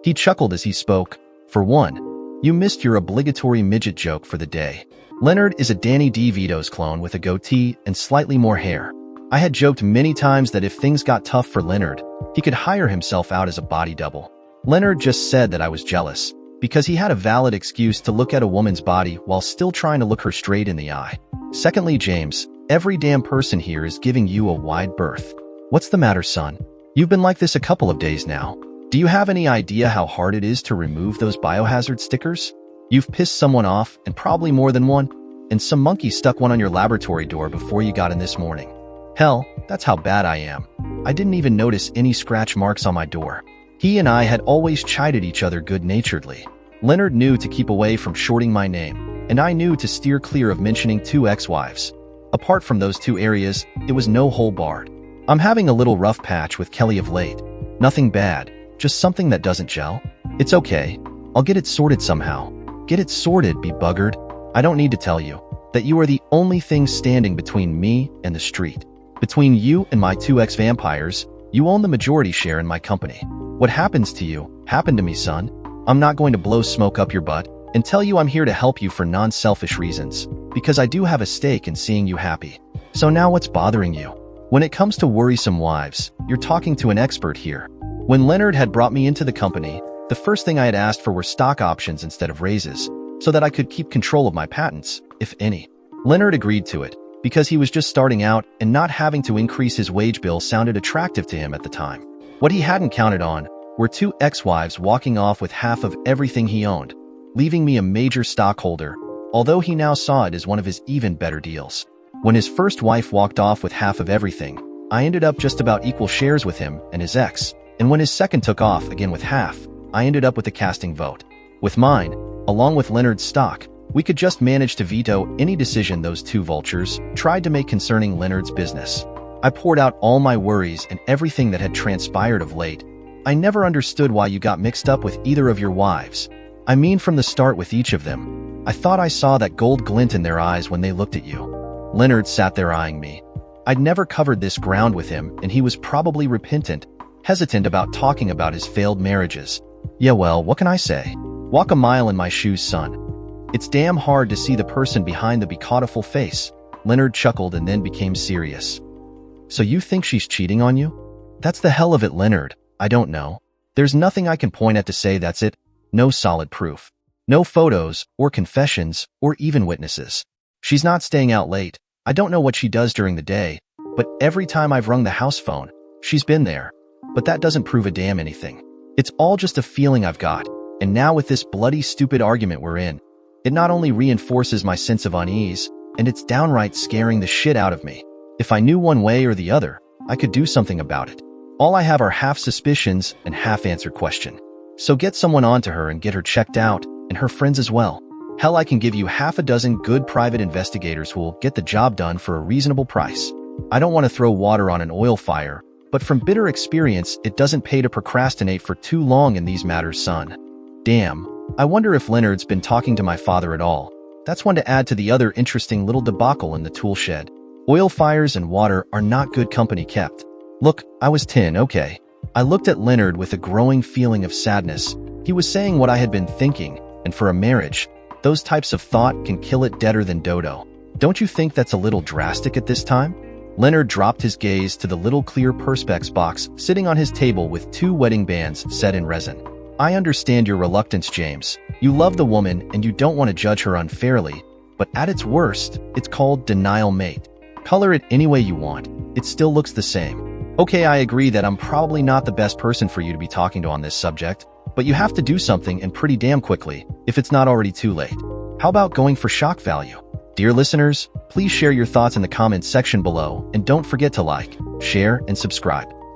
He chuckled as he spoke. For one, you missed your obligatory midget joke for the day. Leonard is a Danny DeVito's clone with a goatee and slightly more hair. I had joked many times that if things got tough for Leonard, he could hire himself out as a body double. Leonard just said that I was jealous, because he had a valid excuse to look at a woman's body while still trying to look her straight in the eye. Secondly, James, every damn person here is giving you a wide berth. What's the matter, son? You've been like this a couple of days now. Do you have any idea how hard it is to remove those biohazard stickers? You've pissed someone off, and probably more than one, and some monkey stuck one on your laboratory door before you got in this morning. Hell, that's how bad I am. I didn't even notice any scratch marks on my door. He and I had always chided each other good-naturedly. Leonard knew to keep away from shorting my name, and I knew to steer clear of mentioning 2 ex-wives. Apart from those 2 areas, it was no hole barred. I'm having a little rough patch with Kelly of late. Nothing bad, just something that doesn't gel. It's okay. I'll get it sorted somehow. Get it sorted, be buggered. I don't need to tell you that you are the only thing standing between me and the street. Between you and my 2 ex-vampires, you own the majority share in my company. What happens to you, happened to me, son. I'm not going to blow smoke up your butt and tell you I'm here to help you for non-selfish reasons, because I do have a stake in seeing you happy. So now what's bothering you? When it comes to worrisome wives, you're talking to an expert here. When Leonard had brought me into the company, the first thing I had asked for were stock options instead of raises, so that I could keep control of my patents, if any. Leonard agreed to it, because he was just starting out and not having to increase his wage bill sounded attractive to him at the time. What he hadn't counted on were 2 ex-wives walking off with half of everything he owned, leaving me a major stockholder, although he now saw it as one of his even better deals. When his first wife walked off with half of everything, I ended up just about equal shares with him and his ex, and when his second took off again with half, I ended up with a casting vote. With mine, along with Leonard's stock, we could just manage to veto any decision those 2 vultures tried to make concerning Leonard's business. I poured out all my worries and everything that had transpired of late. I never understood why you got mixed up with either of your wives. I mean, from the start with each of them. I thought I saw that gold glint in their eyes when they looked at you. Leonard sat there eyeing me. I'd never covered this ground with him, and he was probably repentant, hesitant about talking about his failed marriages. Yeah, well, what can I say? Walk a mile in my shoes, son. It's damn hard to see the person behind the beautiful face. Leonard chuckled and then became serious. So you think she's cheating on you? That's the hell of it, Leonard. I don't know. There's nothing I can point at to say that's it. No solid proof. No photos, or confessions, or even witnesses. She's not staying out late. I don't know what she does during the day, but every time I've rung the house phone, she's been there. But that doesn't prove a damn anything. It's all just a feeling I've got, and now with this bloody stupid argument we're in, it not only reinforces my sense of unease, and it's downright scaring the shit out of me. If I knew one way or the other, I could do something about it. All I have are half suspicions and half-answered questions. So get someone onto her and get her checked out, and her friends as well. Hell, I can give you half a dozen good private investigators who will get the job done for a reasonable price. I don't want to throw water on an oil fire, but from bitter experience, it doesn't pay to procrastinate for too long in these matters, son. Damn, I wonder if Leonard's been talking to my father at all. That's one to add to the other interesting little debacle in the tool shed. Oil fires and water are not good company kept. Look, I was 10, okay. I looked at Leonard with a growing feeling of sadness. He was saying what I had been thinking, and for a marriage, those types of thought can kill it deader than dodo. Don't you think that's a little drastic at this time? Leonard dropped his gaze to the little clear perspex box sitting on his table with 2 wedding bands set in resin. I understand your reluctance, James. You love the woman and you don't want to judge her unfairly, but at its worst, it's called denial mate. Color it any way you want. It still looks the same. Okay, I agree that I'm probably not the best person for you to be talking to on this subject, but you have to do something and pretty damn quickly if it's not already too late. How about going for shock value? Dear listeners, please share your thoughts in the comments section below and don't forget to like, share, and subscribe.